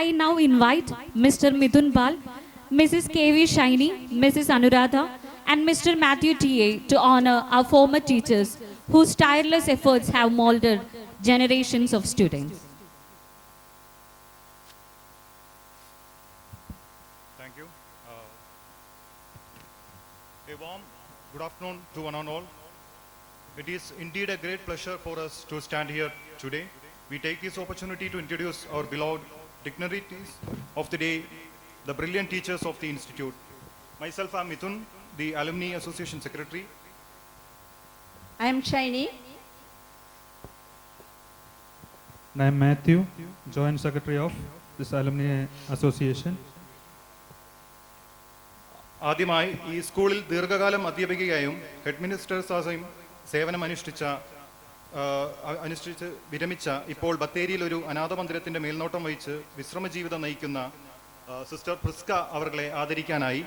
I now invite Mr. Mithun Bal, Mrs. K.V. Shiny, Mrs. Anuradha, and Mr. Matthew T.A. to honor our former teachers whose tireless efforts have molded generations of students. Thank you. A warm good afternoon to one and all. It is indeed a great pleasure for us to stand here today. We take this opportunity to introduce our beloved dignitaries of the day, the brilliant teachers of the Institute. Myself, I am Mithun, the Alumni Association Secretary. I am Shiny. And I am Matthew, Joint Secretary of this Alumni Association. ആദ്യമായി ഈ സ്കൂളിൽ ദീർഘകാലം അധ്യാപികയായും ഹെഡ്മിനിസ്റ്റേഴ്സായും സേവനമനുഷ്ഠിച്ച് വിരമിച്ച ഇപ്പോൾ ബത്തേരിയിൽ ഒരു അനാഥ മന്ദിരത്തിൻ്റെ മേൽനോട്ടം വഹിച്ച് വിശ്രമജീവിതം നയിക്കുന്ന സിസ്റ്റർ പ്രിസ്ക അവരെ ആദരിക്കാനായി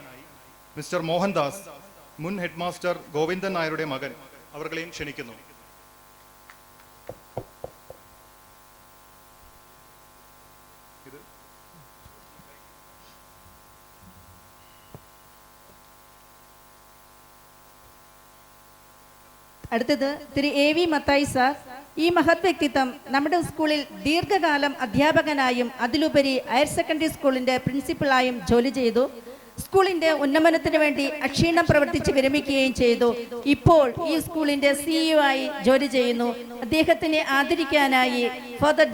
മിസ്റ്റർ മോഹൻദാസ്, മുൻ ഹെഡ് മാസ്റ്റർ ഗോവിന്ദൻ നായരുടെ മകൻ, അവരെയും ക്ഷണിക്കുന്നു. അടുത്തത് തിരു എ വി മത്തായി സാർ. ഈ മഹത് വ്യക്തിത്വം നമ്മുടെ സ്കൂളിൽ ദീർഘകാലം അധ്യാപകനായും അതിലുപരി ഹയർ സെക്കൻഡറി സ്കൂളിൻ്റെ പ്രിൻസിപ്പളായും ജോലി ചെയ്തു. സ്കൂളിൻ്റെ ഉന്നമനത്തിന് വേണ്ടി അക്ഷീണം പ്രവർത്തിച്ച് വിരമിക്കുകയും ചെയ്തു. ഇപ്പോൾ ഈ സ്കൂളിൻ്റെ CEO ആയി ജോലി ചെയ്യുന്നു. അദ്ദേഹത്തിനെ ആദരിക്കാനായി ഫാദർ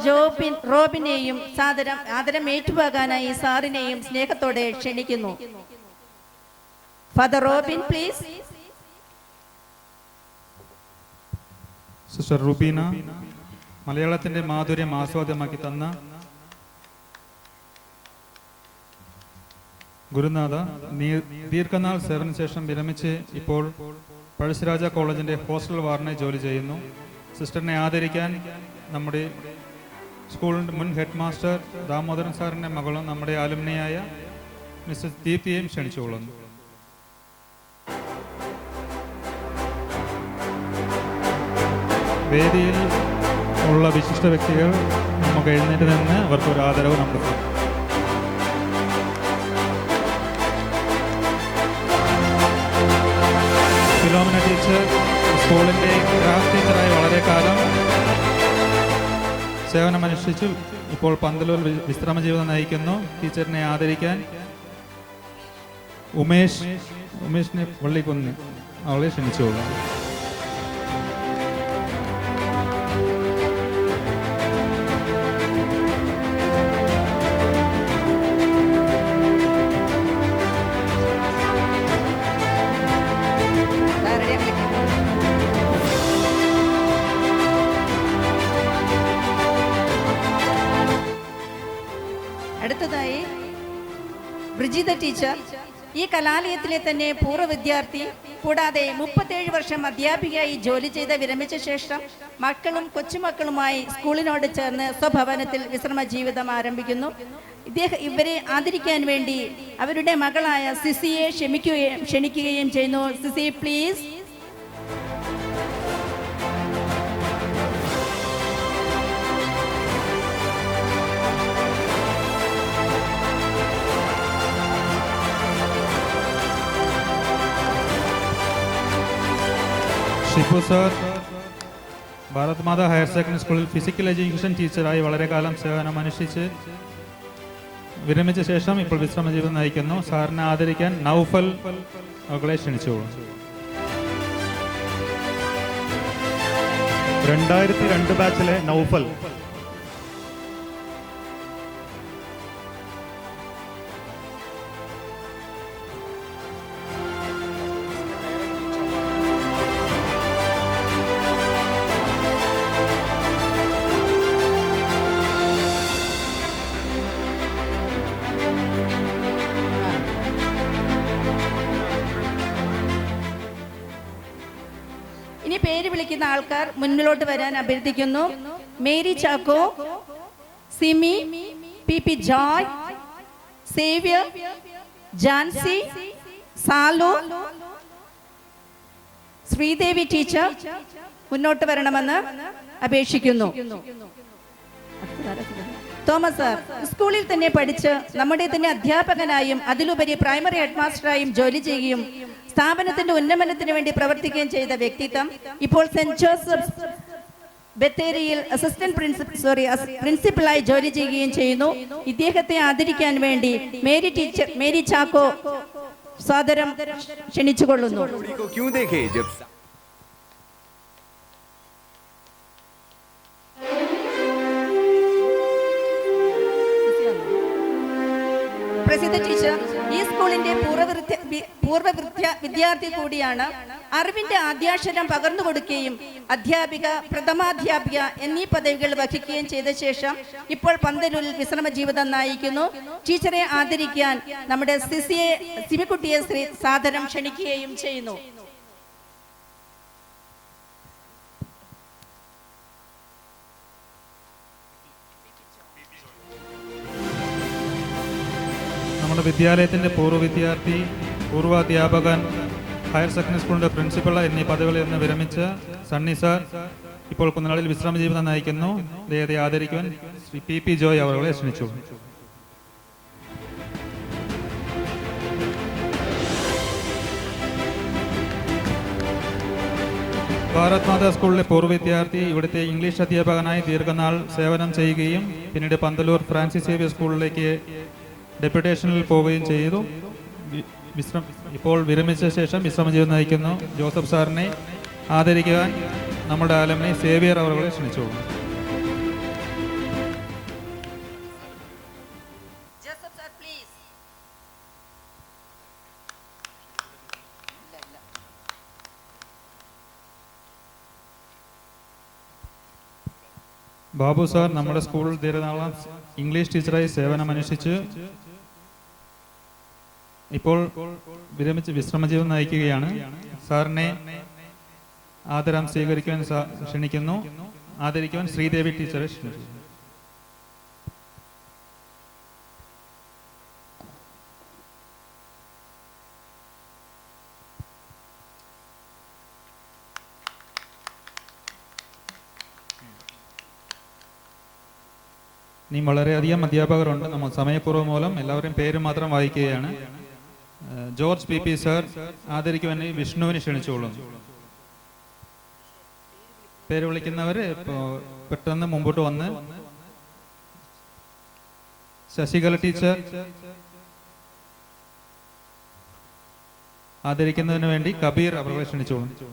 റോബിനെയും ആദരം ഏറ്റുവാങ്ങാനായി സാറിനെയും സ്നേഹത്തോടെ ക്ഷണിക്കുന്നു. Father Robin, please. Sister Rubina മലയാളത്തിൻ്റെ മാധുര്യം ആസ്വാദ്യമാക്കി തന്ന ഗുരുനാഥ, ദീർഘനാൾ സേവന ശേഷം വിരമിച്ച് ഇപ്പോൾ പഴശ്ശിരാജ കോളേജിൻ്റെ ഹോസ്റ്റൽ വാർഡനായി ജോലി ചെയ്യുന്നു. സിസ്റ്ററിനെ ആദരിക്കാൻ നമ്മുടെ സ്കൂളിൻ്റെ മുൻ ഹെഡ് മാസ്റ്റർ ദാമോദരൻ സാറിൻ്റെ മകളും നമ്മുടെ ആലുമിനിയായ മിസ്സസ് ദീപ്തിയെയും ക്ഷണിച്ചുകൊള്ളുന്നു. വേദിയിൽ ഉള്ള വിശിഷ്ട വ്യക്തികൾ നമുക്ക് എഴുന്നേറ്റ് നിന്ന് അവർക്ക് ഒരു ആദരവ് നമുക്ക് ഫിലോമിന ടീച്ചർ സ്കൂളിൻ്റെ ക്രാഫ്റ്റ് ടീച്ചറായി വളരെ കാലം സേവനമനുഷ്ഠിച്ചു ഇപ്പോൾ പന്തലൂർ വിശ്രമ ജീവിതം നയിക്കുന്നു. ടീച്ചറിനെ ആദരിക്കാൻ ഉമേഷിനെ വള്ളിക്കുന്ന് അവളെ ക്ഷണിച്ചുകൊള്ളു. അടുത്തതായി ബ്രിജിത ടീച്ചർ. ഈ കലാലയത്തിലെ തന്നെ പൂർവ്വ വിദ്യാർത്ഥി, കൂടാതെ 37 വർഷം അധ്യാപികയായി ജോലി ചെയ്ത് വിരമിച്ച ശേഷം മക്കളും കൊച്ചുമക്കളുമായി സ്കൂളിനോട് ചേർന്ന് സ്വഭവനത്തിൽ വിശ്രമ ജീവിതം ആരംഭിക്കുന്നു. ഇവരെ ആദരിക്കാൻ വേണ്ടി അവരുടെ മകളായ സിസിയെ ക്ഷണിക്കുകയും ചെയ്യുന്നു. Cissy, please. Shippu sir Bharat Mata higher secondary സ്കൂളിൽ ഫിസിക്കൽ എഡ്യൂക്കേഷൻ ടീച്ചറായി വളരെ കാലം സേവനമനുഷ്ഠിച്ച് വിരമിച്ച ശേഷം ഇപ്പോൾ വിശ്രമ ജീവിതം നയിക്കുന്നു. സാറിനെ ആദരിക്കാൻ നൗഫൽ അവളെ ക്ഷണിച്ചുകൊള്ളു. 2002 ബാച്ചിലെ നൗഫൽ. ഇനി പേര് വിളിക്കുന്ന ആൾക്കാർ മുന്നിലോട്ട് വരാൻ അഭ്യർത്ഥിക്കുന്നു. Mary Chacko, Simi, P Joy, Xavier, Jancy, Salu, Sreedevi teacher മുന്നോട്ട് വരണമെന്ന് അപേക്ഷിക്കുന്നു. തോമസ് സാർ സ്കൂളിൽ തന്നെ പഠിച്ച് നമ്മുടെ തന്നെ അധ്യാപകനായും അതിലുപരി പ്രൈമറി ഹെഡ്മാസ്റ്ററായും ജോലി ചെയ്യുകയും സ്ഥാപനത്തിന്റെ ഉന്നമനത്തിന് വേണ്ടി പ്രവർത്തിക്കുകയും ചെയ്ത വ്യക്തിത്വം ഇപ്പോൾ സെന്റ് ജോസഫ് ബത്തേരിയിൽ പ്രിൻസിപ്പലായി ജോലി ചെയ്യുകയും ചെയ്യുന്നു. ഇദ്ദേഹത്തെ ആദരിക്കാൻ വേണ്ടി മേരി ചാക്കോ സാദരം ക്ഷണിച്ചുകൊള്ളുന്നു. പ്രസിദ്ധ ടീച്ചർ ഈ സ്കൂളിന്റെ പൂർവ്വ വിദ്യാർത്ഥി കൂടിയാണ്. അറിവിന്റെ ആദ്യാക്ഷരം പകർന്നു കൊടുക്കുകയും അധ്യാപിക, പ്രഥമാധ്യാപിക എന്നീ പദവികൾ വഹിക്കുകയും ചെയ്ത ശേഷം ഇപ്പോൾ പന്തലൂരിൽ വിശ്രമ ജീവിതം നയിക്കുന്നു. ടീച്ചറെ ആദരിക്കാൻ നമ്മുടെ സിമിക്കുട്ടിയെ സാദരം ക്ഷണിക്കുകയും ചെയ്യുന്നു. നമ്മുടെ വിദ്യാലയത്തിൻ്റെ പൂർവാധ്യാപകൻ, ഹയർ സെക്കൻഡറി സ്കൂളിൻ്റെ പ്രിൻസിപ്പൽ എന്നീ പദവികളിൽ നിന്ന് വിരമിച്ച സണ്ണി സാർ ഇപ്പോൾ കുന്നനാളിൽ വിശ്രമ ജീവിതം നയിക്കുന്നു. അദ്ദേഹത്തെ ആദരിക്കുവാൻ ശ്രീ പി ജോയ് അവരെ ക്ഷണിച്ചു. ഭാരത് മാതാ സ്കൂളിലെ പൂർവ്വ വിദ്യാർത്ഥി, ഇവിടുത്തെ ഇംഗ്ലീഷ് അധ്യാപകനായി ദീർഘനാൾ സേവനം ചെയ്യുകയും പിന്നീട് പന്തലൂർ ഫ്രാൻസിസ് സേവിയർ സ്കൂളിലേക്ക് ഡെപ്യൂട്ടേഷനിൽ പോവുകയും ചെയ്തു. ഇപ്പോൾ വിരമിച്ച ശേഷം വിശ്രമജീവിതം നയിക്കുന്നു. ജോസഫ് സാറിനെ ആദരിക്കുവാൻ നമ്മുടെ ആലമിനെ സേവിയർ അവരെ ക്ഷണിച്ചു. ബാബു സാർ നമ്മുടെ സ്കൂളിൽ ദീർഘനാളം ഇംഗ്ലീഷ് ടീച്ചറായി സേവനമനുഷ്ഠിച്ച് ഇപ്പോൾ വിരമിച്ച് വിശ്രമജീവൻ നയിക്കുകയാണ്. സാറിനെ ആദരം സ്വീകരിക്കുവാൻ ക്ഷണിക്കുന്നു. ആദരിക്കുവാൻ ശ്രീദേവി ടീച്ചറെ ക്ഷണിച്ചു. ഇനി വളരെയധികം അധ്യാപകരുണ്ട്. നമ്മൾ സമയക്കുറവ് മൂലം എല്ലാവരും പേര് മാത്രം വായിക്കുകയാണ്. ജോർജ് പി സാർ ആദരിക്കുവാൻ വിഷ്ണുവിനെ ക്ഷണിച്ചുകൊള്ളുന്നു. പേര് വിളിക്കുന്നവർ പെട്ടെന്ന് മുമ്പോട്ട് വന്ന്. ശശികല ടീച്ചർ ആദരിക്കുന്നതിന് വേണ്ടി കബീർ അവരെ ക്ഷണിച്ചുകൊള്ളുന്നു.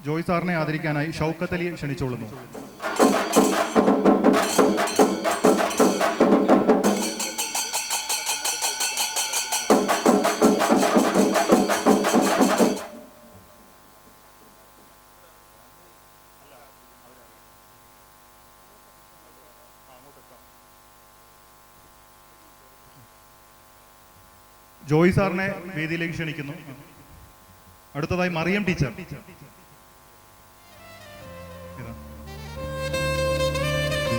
ജോയ് സാറിനെ ആദരിക്കാനായി ഷൗക്കത്ത് അലിയെ ക്ഷണിച്ചുകൊള്ളുന്നു. ജോയ് സാറിനെ വേദിയിലേക്ക് ക്ഷണിക്കുന്നു. അടുത്തതായി Mariyam teacher.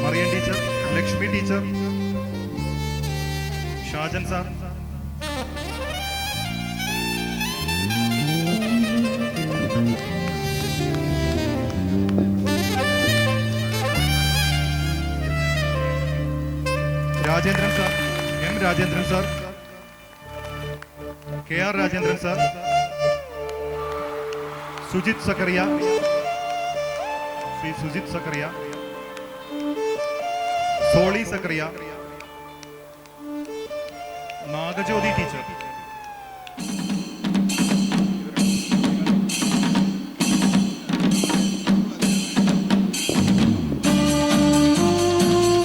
Mariyam teacher, Lakshmi teacher, Shajan sir, Rajendran sir, M Rajendran sir, K R Rajendran sir, Sujith Zacharia, Shri Sujith Zacharia, Soli Zacharia, Nagajyothi teacher,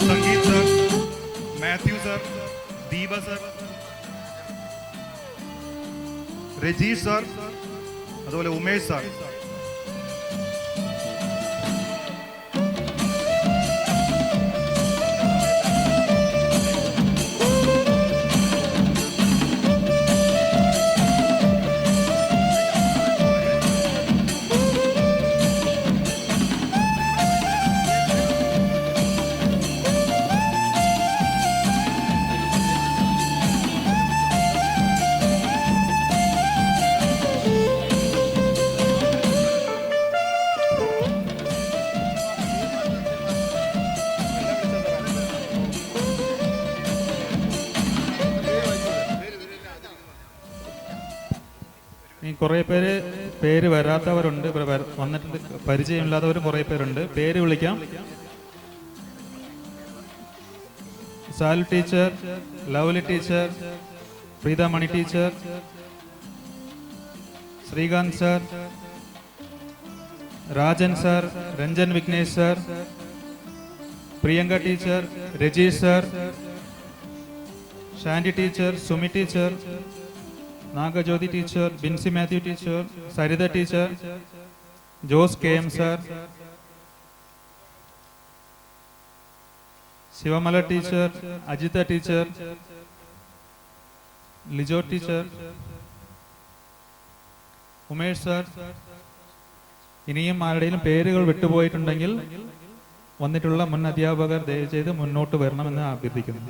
Sangeeth sir, Mathew sir, Deepa sir, Rajeesh sir, അതുപോലെ ഉമേഷ് സാർ. കുറേ പേര് വരാത്തവരുണ്ട്, ഇവിടെ വന്നിട്ട് പരിചയമില്ലാത്തവരും കുറേ പേരുണ്ട്. പേര് വിളിക്കാം. Salu teacher, Lovely teacher, Preethamani teacher, Srikanth sir, Rajan sir, Ranjan Vignesh sir, Priyanka teacher, Rajeesh sir, Shandy teacher, Sumi teacher, Nagajyothi teacher, Binsy Mathew teacher, Saritha teacher, Jose K M sir, Shivamala teacher, Ajitha teacher, Lijo teacher, Umesh sir. ഇനിയും ആരുടെയും പേരുകൾ വിട്ടുപോയിട്ടുണ്ടെങ്കിൽ വന്നിട്ടുള്ള മുൻ അധ്യാപകർ ദയവ് ചെയ്ത് മുന്നോട്ട് വരണമെന്ന് അഭ്യർത്ഥിക്കുന്നു.